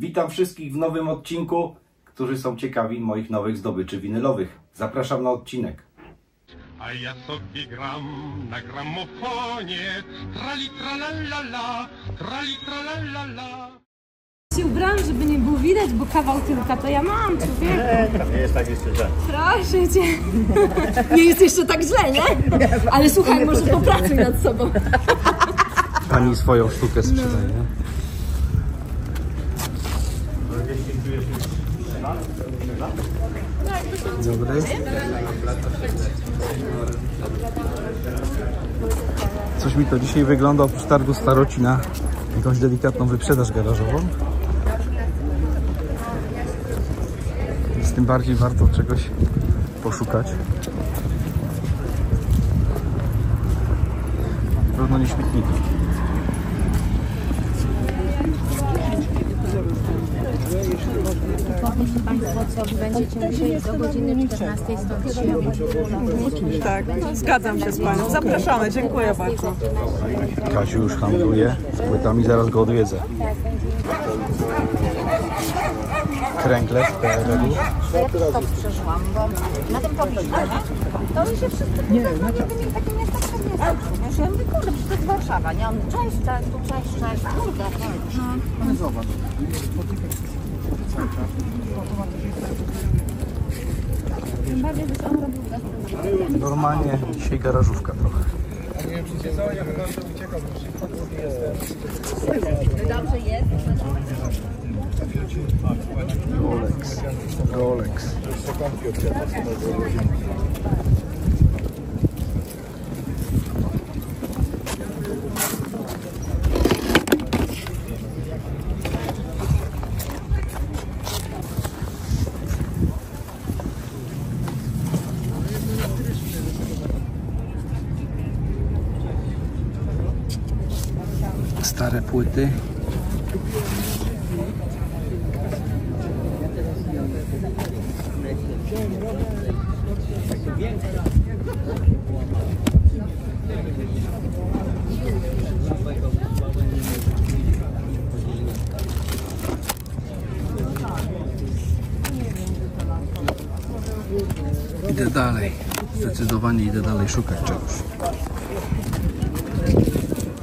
Witam wszystkich w nowym odcinku, którzy są ciekawi moich nowych zdobyczy winylowych. Zapraszam na odcinek. A ja sobie gram na gramofonie, trali tralalala, trali tralalala. Się ubrałam, żeby nie było widać, bo kawał tyłka to ja mam, człowieku. Tam nie jest tak jeszcze źle. Proszę cię. Nie jest jeszcze tak źle, nie? Ale słuchaj, może popracuj nad sobą. Pani swoją sztukę sprzedaje. Dobry. Coś mi to dzisiaj wygląda oprócz targu Staroci na jakąś delikatną wyprzedaż garażową. Więc tym bardziej warto czegoś poszukać. Pewno nie śmietniki. Powiedzcie Państwo, co będziecie musieli do godziny 14 stąd się robić. Tak, zgadzam się z Panią. Zapraszamy, dziękuję bardzo. Kasiu już handluje z płytami, zaraz go odwiedzę. Kręgle z PRL-u. Ja też to przeżyłam, bo na tym pobliżu, to oni się wszyscy nie takie miasta pewnie są. Ja mówię, kurde, przecież to jest Warszawa, nie? On cześć, kurde. No zobacz. Normalnie dzisiaj garażówka trochę. Dobrze jest. Rolex. Stare płyty. Idę dalej. Zdecydowanie idę dalej szukać czegoś.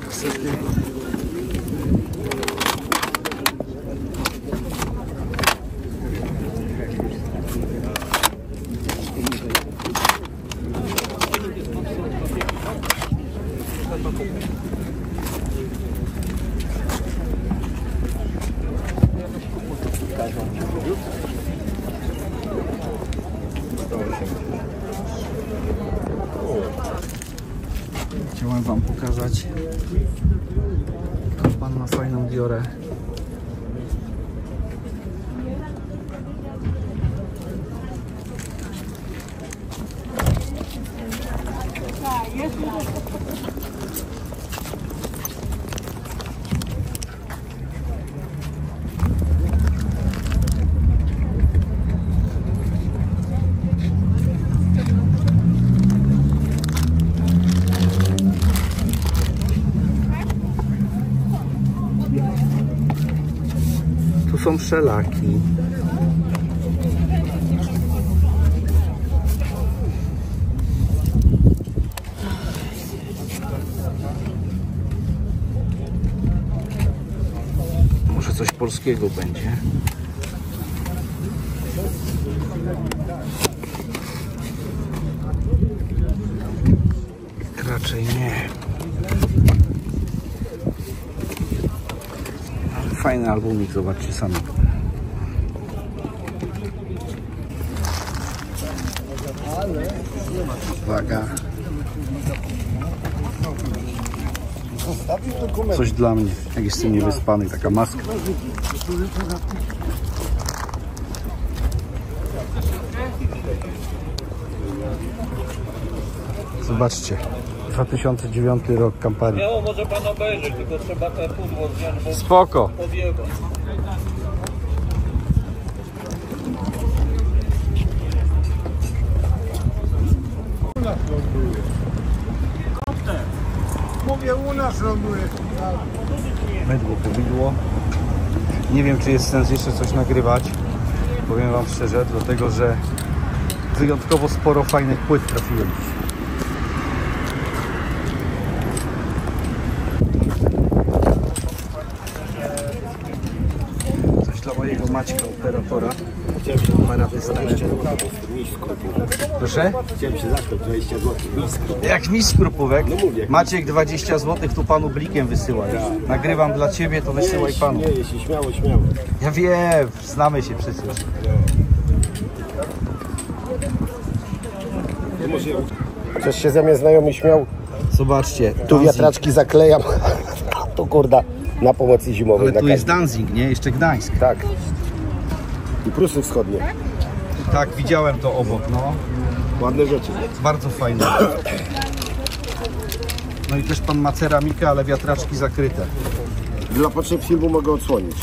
Kasety. Chciałem Wam pokazać. Pan ma fajną Diorę. Tu są wszelaki. Może coś polskiego będzie. Raczej nie. Fajny albumik, zobaczcie sami. Uwaga. Coś dla mnie, jak jestem niewyspany, taka maska. Zobaczcie. 2009 rok Campari. No, może Pan obejrzeć, tylko trzeba te pudło wziąć, bo Spoko. podjeba. Mówię, u nas ląduje. Mydło, powidło. Nie wiem, czy jest sens jeszcze coś nagrywać. Powiem wam szczerze, dlatego że wyjątkowo sporo fajnych płyt trafiłem dziś. Coś dla mojego Maćka, operatora. Chciałem się pana wystawić. Proszę? Chciałem się zacząć 20 zł. Jak mistrz skrupówek. No mówię. Maciek 20 zł, tu panu blikiem wysyłaj. Nagrywam dla ciebie, to wysyłaj panu. Nie, jeśli śmiało, śmiało. Ja wiem, znamy się przecież. Coś się ze mnie znajomy śmiał. Zobaczcie, Tu wiatraczki zaklejam. To kurda, na pomocy zimowej. ale tu jest Danzig, nie? Jeszcze Gdańsk. Tak. I Prusy Wschodnie. Tak, widziałem to obok, no. Ładne rzeczy. Bardzo fajne. No i też pan ma ceramikę, ale wiatraczki zakryte. Dla potrzeb filmu mogę odsłonić.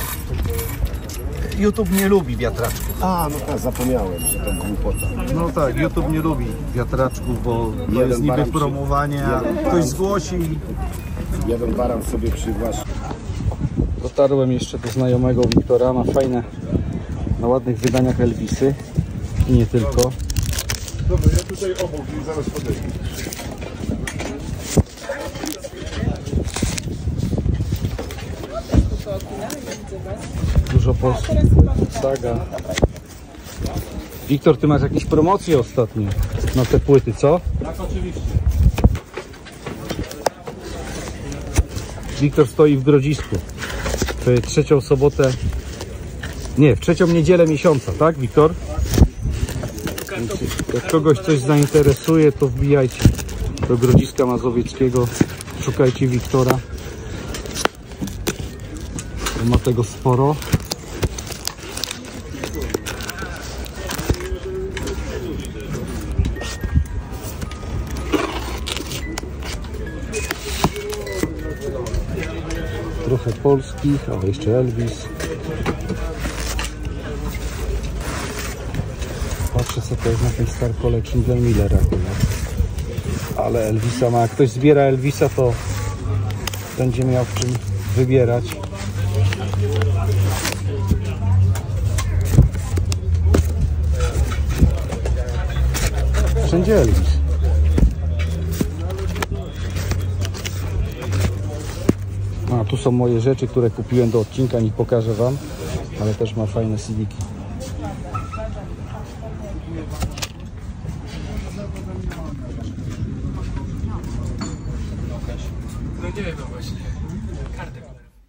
YouTube nie lubi wiatraczków. A, no tak, zapomniałem, że to głupota. No tak, YouTube nie lubi wiatraczków, bo to Jeden jest niby baran przy- promowanie, a jeden ktoś baran. zgłosi i... Jeden baran sobie przygłasz. Dotarłem jeszcze do znajomego Wiktora, ma fajne, na ładnych wydaniach Elvisy i nie tylko. Dobra, ja tutaj obok i zaraz podejdę. Dużo polskich płyt, Saga. Wiktor, ty masz jakieś promocje ostatnio na te płyty, co? Tak, oczywiście. Wiktor stoi w Grodzisku. To jest trzecią sobotę, nie, w trzecią niedzielę miesiąca, tak Wiktor? Więc jak kogoś coś zainteresuje, to wbijajcie do Grodziska Mazowieckiego, szukajcie Wiktora. Ma tego sporo. Trochę polskich, ale jeszcze Elvis. Patrzę, co to jest na ten Star Collection Glenn Miller akurat. Ale Elvisa ma, jak ktoś zbiera Elvisa, to będzie miał w czym wybierać. Wszędzie Elvis. A tu są moje rzeczy, które kupiłem do odcinka, nie pokażę wam, ale też ma fajne CD-ki.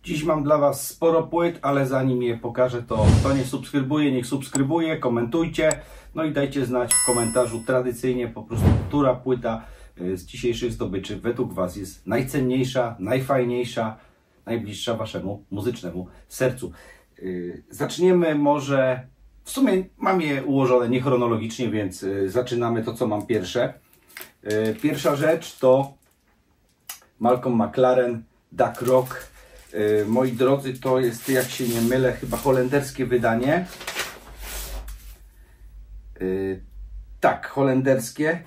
Dziś mam dla was sporo płyt, ale zanim je pokażę, to kto nie subskrybuje, niech subskrybuje, komentujcie. No i dajcie znać w komentarzu tradycyjnie po prostu, która płyta z dzisiejszych zdobyczy według was jest najcenniejsza, najfajniejsza, najbliższa waszemu muzycznemu sercu. Zaczniemy może, w sumie mam je ułożone niechronologicznie, więc zaczynamy to, co mam pierwsze. Pierwsza rzecz to Malcolm McLaren, Duck Rock. Moi drodzy, to jest, jak się nie mylę, chyba holenderskie wydanie. Tak, holenderskie.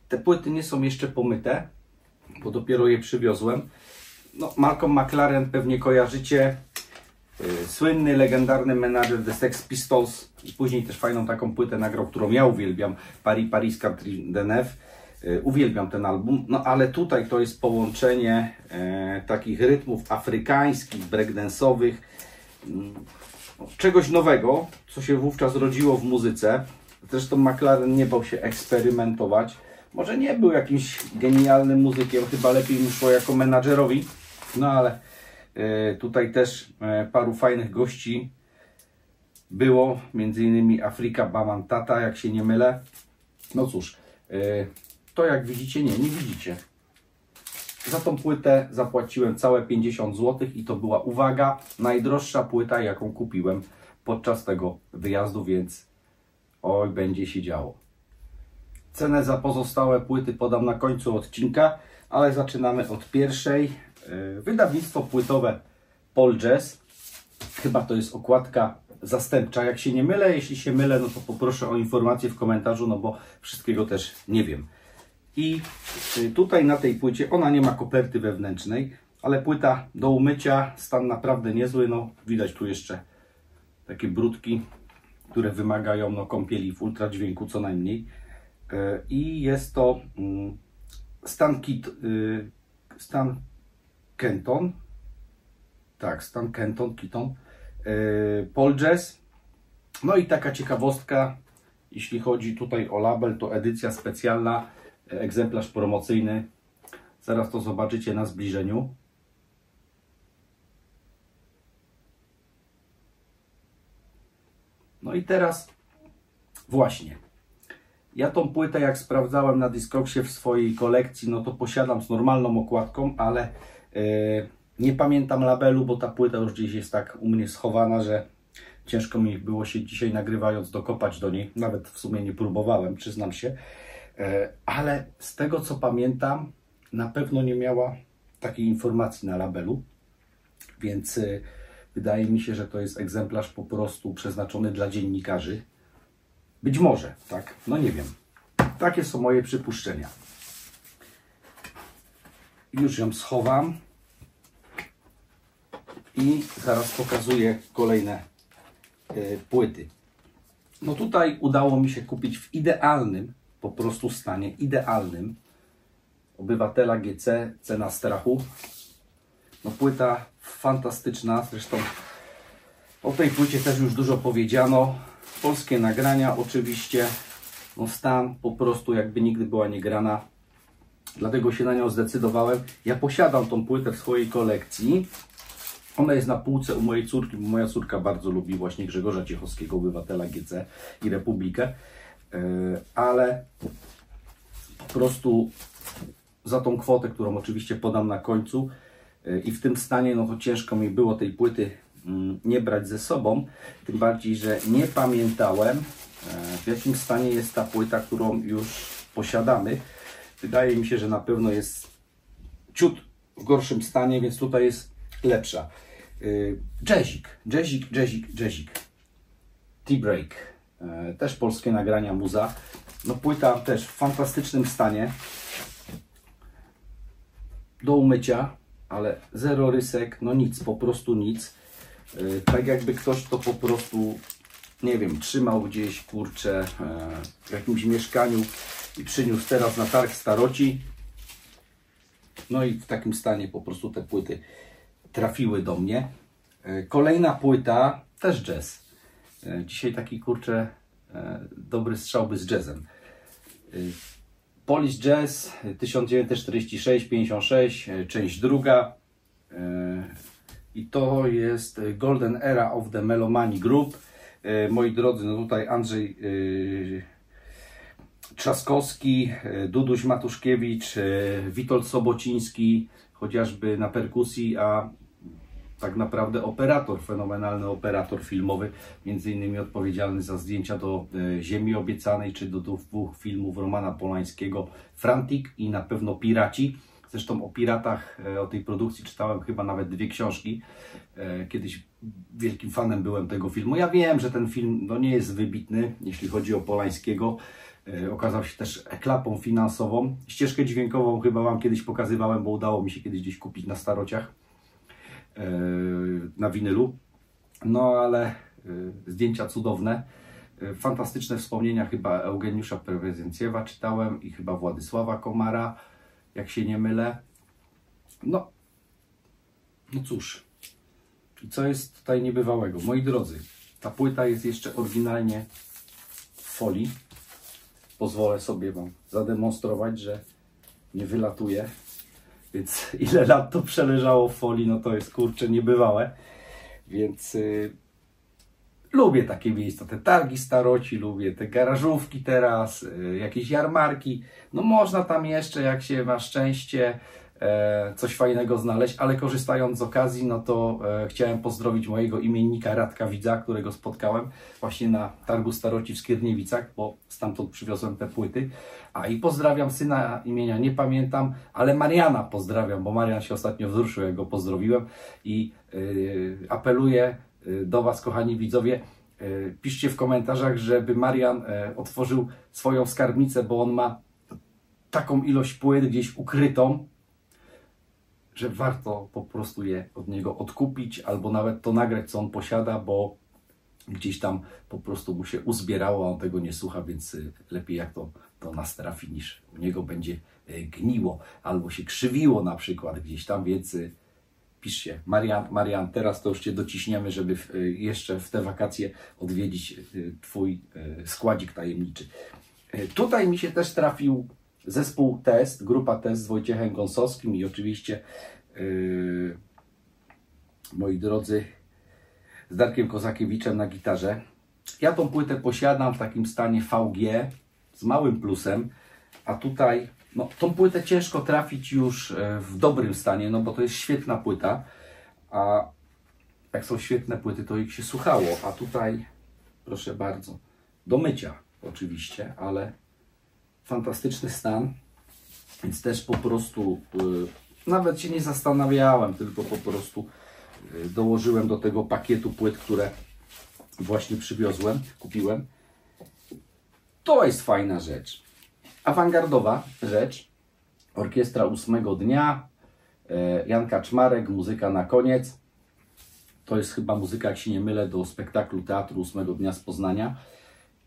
Te płyty nie są jeszcze pomyte, bo dopiero je przywiozłem. No, Malcolm McLaren pewnie kojarzycie. Słynny, legendarny menadżer The Sex Pistols. I później też fajną taką płytę nagrał, którą ja uwielbiam. Paris Country de Neuf. Uwielbiam ten album. No ale tutaj to jest połączenie takich rytmów afrykańskich, breakdance'owych. Czegoś nowego, co się wówczas rodziło w muzyce. Zresztą McLaren nie bał się eksperymentować. Może nie był jakimś genialnym muzykiem, chyba lepiej mu szło jako menadżerowi. No ale tutaj też paru fajnych gości było. Między innymi Afrika Bamantata, jak się nie mylę. No cóż, to jak widzicie, nie widzicie. Za tą płytę zapłaciłem całe 50 zł i to była, uwaga, najdroższa płyta, jaką kupiłem podczas tego wyjazdu, więc oj, będzie się działo. Cenę za pozostałe płyty podam na końcu odcinka, ale zaczynamy od pierwszej. Wydawnictwo płytowe Paul Jazz. Chyba to jest okładka zastępcza, jak się nie mylę. Jeśli się mylę, no to poproszę o informację w komentarzu, no bo wszystkiego też nie wiem. I tutaj na tej płycie, ona nie ma koperty wewnętrznej, ale płyta do umycia, stan naprawdę niezły, no widać tu jeszcze takie brudki, które wymagają no, kąpieli w ultradźwięku co najmniej. I jest to Stan Kenton. Tak, Stan Kenton, Paul Jazz. No i taka ciekawostka, jeśli chodzi tutaj o label, to edycja specjalna, egzemplarz promocyjny. Zaraz to zobaczycie na zbliżeniu. No i teraz właśnie, ja tą płytę jak sprawdzałem na Discogsie w swojej kolekcji, no to posiadam z normalną okładką, ale nie pamiętam labelu, bo ta płyta już gdzieś jest tak u mnie schowana, że ciężko mi było się dzisiaj nagrywając dokopać do niej. Nawet w sumie nie próbowałem, przyznam się. Ale z tego co pamiętam, na pewno nie miała takiej informacji na labelu. Więc wydaje mi się, że to jest egzemplarz po prostu przeznaczony dla dziennikarzy. Być może, tak? No nie wiem. Takie są moje przypuszczenia. Już ją schowam. I zaraz pokazuję kolejne płyty. No tutaj udało mi się kupić w idealnym, po prostu stanie, idealnym Obywatela GC, Cena strachu. No płyta fantastyczna, zresztą o tej płycie też już dużo powiedziano. Polskie nagrania oczywiście, no stan po prostu jakby nigdy była nie grana. Dlatego się na nią zdecydowałem. Ja posiadam tą płytę w swojej kolekcji. Ona jest na półce u mojej córki, bo moja córka bardzo lubi właśnie Grzegorza Ciechowskiego, Obywatela GC i Republikę. Ale po prostu za tą kwotę, którą oczywiście podam na końcu i w tym stanie, no to ciężko mi było tej płyty nie brać ze sobą. Tym bardziej, że nie pamiętałem, w jakim stanie jest ta płyta, którą już posiadamy. Wydaje mi się, że na pewno jest ciut w gorszym stanie, więc tutaj jest lepsza. Jazzik. T-Break. Też polskie nagrania muza. No płyta też w fantastycznym stanie. Do umycia, ale zero rysek, no nic, po prostu nic. Tak jakby ktoś to po prostu, nie wiem, trzymał gdzieś, kurczę, w jakimś mieszkaniu i przyniósł teraz na targ staroci. No i w takim stanie po prostu te płyty trafiły do mnie. Kolejna płyta, też jazz. Dzisiaj taki, kurczę, dobry strzał by z jazzem. Polish Jazz 1946-56, część druga. I to jest Golden Era of the Melomani Group. Moi drodzy, no tutaj Andrzej Trzaskowski, Duduś Matuszkiewicz, Witold Sobociński, chociażby na perkusji, a tak naprawdę operator, fenomenalny operator filmowy, między innymi odpowiedzialny za zdjęcia do Ziemi Obiecanej, czy do dwóch filmów Romana Polańskiego, Frantic i na pewno Piraci. Zresztą o piratach, o tej produkcji czytałem chyba nawet 2 książki. Kiedyś wielkim fanem byłem tego filmu. Ja wiem, że ten film no, nie jest wybitny, jeśli chodzi o Polańskiego. Okazał się też klapą finansową. Ścieżkę dźwiękową chyba Wam kiedyś pokazywałem, bo udało mi się kiedyś gdzieś kupić na starociach, na winylu. No ale zdjęcia cudowne. Fantastyczne wspomnienia chyba Eugeniusza Prewezencjewa czytałem i chyba Władysława Komara, jak się nie mylę. No cóż. I co jest tutaj niebywałego? Moi drodzy, ta płyta jest jeszcze oryginalnie w folii. Pozwolę sobie Wam zademonstrować, że nie wylatuje. Więc ile lat to przeleżało w folii, no to jest, kurczę, niebywałe. Więc lubię takie miejsca, te targi staroci, lubię te garażówki teraz, jakieś jarmarki. No można tam jeszcze, jak się ma szczęście, coś fajnego znaleźć, ale korzystając z okazji, no to chciałem pozdrowić mojego imiennika Radka Widza, którego spotkałem właśnie na targu staroci w Skierniewicach, bo stamtąd przywiozłem te płyty. A i pozdrawiam syna, imienia nie pamiętam, ale Mariana pozdrawiam, bo Marian się ostatnio wzruszył, jak go pozdrowiłem i apeluję do Was, kochani widzowie, piszcie w komentarzach, żeby Marian otworzył swoją skarbnicę, bo on ma taką ilość płyt gdzieś ukrytą, że warto po prostu je od niego odkupić, albo nawet to nagrać, co on posiada, bo gdzieś tam po prostu mu się uzbierało, a on tego nie słucha, więc lepiej jak to nas trafi, niż u niego będzie gniło, albo się krzywiło na przykład gdzieś tam, więc piszcie. Marian, teraz to już Cię dociśniemy, żeby jeszcze w te wakacje odwiedzić Twój składzik tajemniczy. Tutaj mi się też trafił zespół Test, grupa Test z Wojciechem Gąsowskim i oczywiście, moi drodzy, z Darkiem Kozakiewiczem na gitarze. Ja tą płytę posiadam w takim stanie VG z małym plusem, a tutaj no, tą płytę ciężko trafić już w dobrym stanie, no bo to jest świetna płyta, a jak są świetne płyty, to ich się słuchało, a tutaj, proszę bardzo, do mycia oczywiście, ale fantastyczny stan, więc też po prostu nawet się nie zastanawiałem, tylko po prostu dołożyłem do tego pakietu płyt, które właśnie kupiłem. To jest fajna rzecz. Awangardowa rzecz. Orkiestra 8 dnia. Jan Kaczmarek, muzyka na koniec. To jest chyba muzyka, jak się nie mylę, do spektaklu Teatru 8 dnia z Poznania.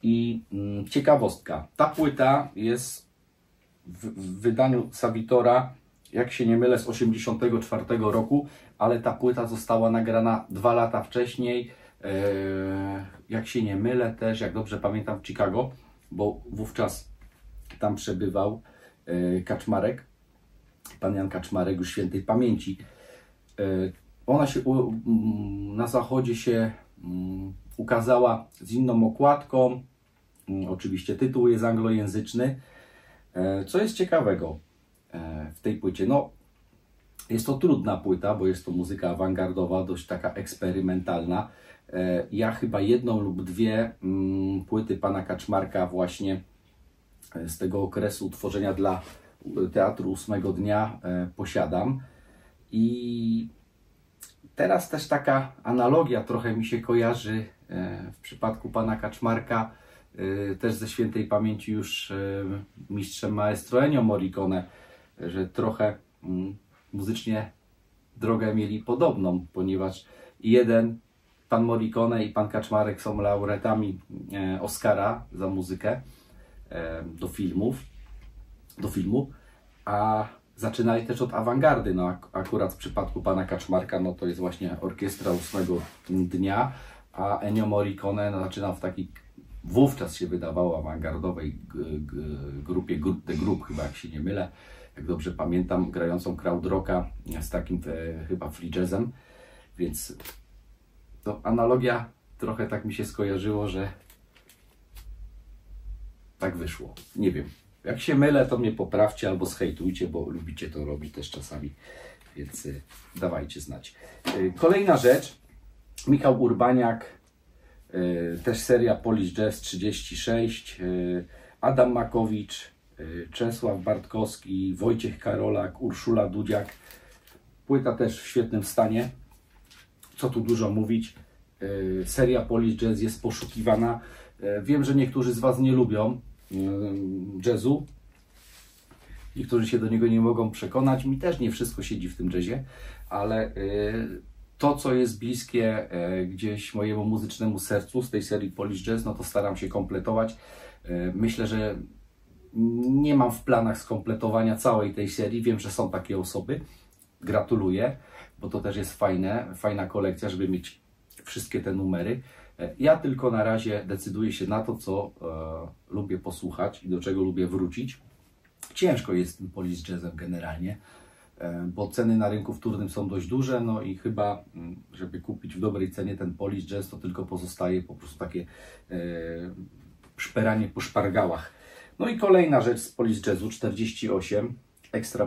I ciekawostka. Ta płyta jest w wydaniu Savitora, jak się nie mylę, z 1984 roku, ale ta płyta została nagrana 2 lata wcześniej, jak się nie mylę też, jak dobrze pamiętam, w Chicago, bo wówczas tam przebywał Kaczmarek, pan Jan Kaczmarek, już świętej pamięci. Ona się na zachodzie się ukazała z inną okładką, oczywiście tytuł jest anglojęzyczny. Co jest ciekawego w tej płycie? No, jest to trudna płyta, bo jest to muzyka awangardowa, dość taka eksperymentalna. Ja chyba 1 lub 2 płyty pana Kaczmarka właśnie z tego okresu tworzenia dla Teatru 8 dnia posiadam. I teraz też taka analogia trochę mi się kojarzy w przypadku pana Kaczmarka, też ze świętej pamięci już mistrzem maestro Ennio Morricone, że trochę muzycznie drogę mieli podobną, ponieważ pan Morricone i pan Kaczmarek są laureatami Oscara za muzykę do filmu, a zaczynali też od awangardy. No, akurat w przypadku pana Kaczmarka no, to jest właśnie Orkiestra 8 dnia, a Ennio Morricone zaczynał w takiej, wówczas się wydawało, awangardowej grupie The Group, chyba jak się nie mylę, jak dobrze pamiętam, grającą krautrocka z takim chyba free jazzem, więc to analogia trochę tak mi się skojarzyło, że tak wyszło. Nie wiem. Jak się mylę, to mnie poprawcie albo zhejtujcie, bo lubicie to robić też czasami, więc dawajcie znać. Kolejna rzecz. Michał Urbaniak, też seria Polish Jazz 36, Adam Makowicz, Czesław Bartkowski, Wojciech Karolak, Urszula Dudziak. Płyta też w świetnym stanie. Co tu dużo mówić. Seria Polish Jazz jest poszukiwana. Wiem, że niektórzy z Was nie lubią jazzu. Niektórzy się do niego nie mogą przekonać. Mi też nie wszystko siedzi w tym jazzie, ale to, co jest bliskie gdzieś mojemu muzycznemu sercu z tej serii Polish Jazz, no to staram się kompletować. Myślę, że nie mam w planach skompletowania całej tej serii. Wiem, że są takie osoby. Gratuluję, bo to też jest fajna kolekcja, żeby mieć wszystkie te numery. Ja tylko na razie decyduję się na to, co lubię posłuchać i do czego lubię wrócić. Ciężko jest z tym Polish Jazzem generalnie, bo ceny na rynku wtórnym są dość duże, no i chyba, żeby kupić w dobrej cenie ten Polish Jazz, to tylko pozostaje po prostu takie szperanie po szpargałach. No i kolejna rzecz z Polish Jazzu, 48, Extra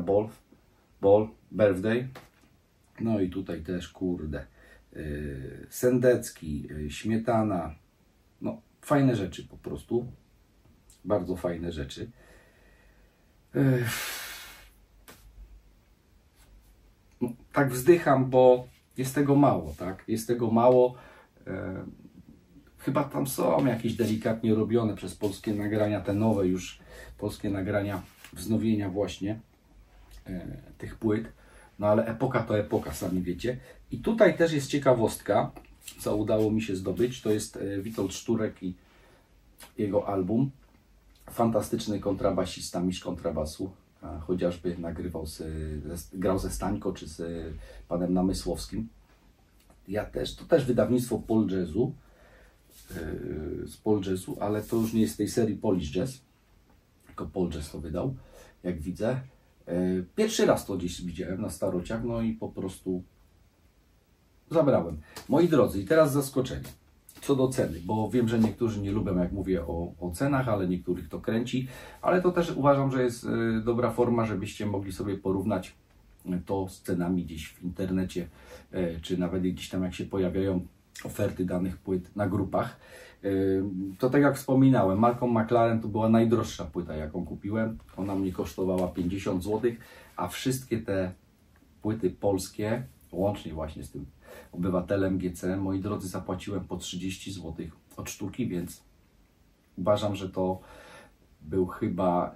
Ball Birthday. No i tutaj też, kurde, Sendecki, Śmietana, no fajne rzeczy po prostu, bardzo fajne rzeczy. No, tak wzdycham, bo jest tego mało, tak? Jest tego mało. Chyba tam są jakieś delikatnie robione przez polskie nagrania, te nowe już polskie nagrania, wznowienia właśnie tych płyt. No ale epoka to epoka, sami wiecie. I tutaj też jest ciekawostka. co udało mi się zdobyć, to jest Witold Szturek i jego album. Fantastyczny kontrabasista, mistrz kontrabasu. Chociażby nagrywał, grał ze Stańko czy z panem Namysłowskim. To też wydawnictwo Pol Jazzu, z Pol Jazzu, ale to już nie jest z tej serii Polish Jazz, tylko Pol Jazz to wydał, jak widzę. Pierwszy raz to gdzieś widziałem na starociach, no i po prostu zabrałem. Moi drodzy, i teraz zaskoczenie. Co do ceny, bo wiem, że niektórzy nie lubią, jak mówię o cenach, ale niektórych to kręci, ale to też uważam, że jest dobra forma, żebyście mogli sobie porównać to z cenami gdzieś w internecie, czy nawet gdzieś tam, jak się pojawiają oferty danych płyt na grupach. To tak jak wspominałem, Malcolm McLaren to była najdroższa płyta, jaką kupiłem. Ona mnie kosztowała 50 zł, a wszystkie te płyty polskie, łącznie właśnie z tym Obywatelem GC, moi drodzy, zapłaciłem po 30 zł od sztuki, więc uważam, że to był chyba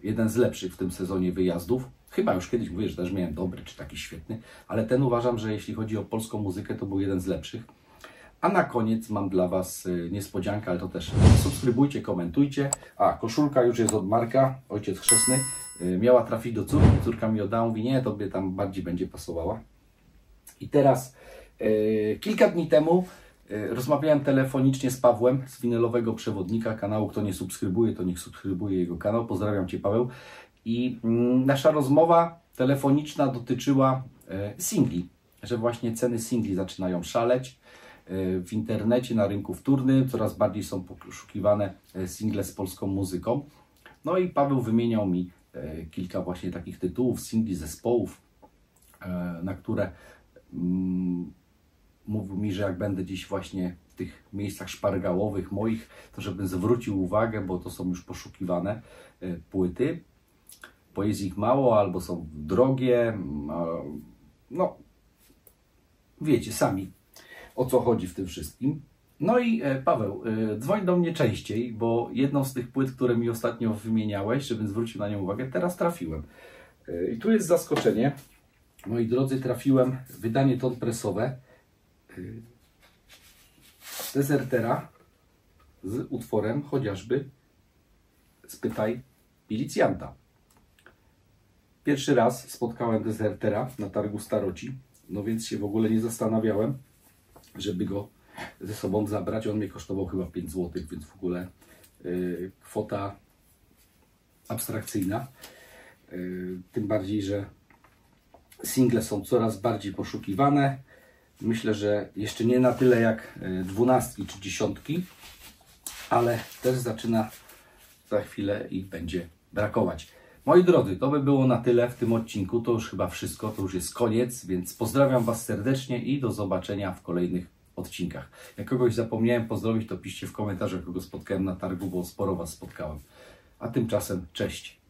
jeden z lepszych w tym sezonie wyjazdów. Chyba już kiedyś mówię, że też miałem dobry, czy taki świetny, ale ten uważam, że jeśli chodzi o polską muzykę, to był jeden z lepszych. A na koniec mam dla Was niespodziankę, ale to też subskrybujcie, komentujcie. A, koszulka już jest od Marka, ojciec chrzestny. Miała trafić do córki, córka mi oddała, mówi nie, tobie tam bardziej będzie pasowała. I teraz kilka dni temu rozmawiałem telefonicznie z Pawłem z Winylowego Przewodnika kanału. Kto nie subskrybuje, to niech subskrybuje jego kanał. Pozdrawiam Cię, Paweł. I nasza rozmowa telefoniczna dotyczyła singli, że właśnie ceny singli zaczynają szaleć. W internecie, na rynku wtórnym coraz bardziej są poszukiwane single z polską muzyką. No i Paweł wymieniał mi kilka właśnie takich tytułów, singli zespołów, na które mówił mi, że jak będę gdzieś właśnie w tych miejscach szpargałowych moich, to żebym zwrócił uwagę, bo to są już poszukiwane płyty, bo jest ich mało albo są drogie. No, wiecie sami, o co chodzi w tym wszystkim. No i Paweł, dzwoń do mnie częściej, bo jedną z tych płyt, które mi ostatnio wymieniałeś, żebym zwrócił na nią uwagę, teraz trafiłem. I tu jest zaskoczenie. Moi drodzy, trafiłem wydanie ton presowe Desertera z utworem chociażby Spytaj Milicjanta. Pierwszy raz spotkałem Desertera na targu Staroci, no więc się w ogóle nie zastanawiałem, żeby go ze sobą zabrać. On mnie kosztował chyba 5 zł, więc w ogóle kwota abstrakcyjna. Tym bardziej, że single są coraz bardziej poszukiwane. Myślę, że jeszcze nie na tyle jak 12 czy 10, ale też zaczyna za chwilę i będzie brakować. Moi drodzy, to by było na tyle w tym odcinku. To już chyba wszystko, to już jest koniec, więc pozdrawiam Was serdecznie i do zobaczenia w kolejnych odcinkach. Jak kogoś zapomniałem pozdrowić, to piszcie w komentarzach, kogo spotkałem na targu, bo sporo Was spotkałem. A tymczasem cześć.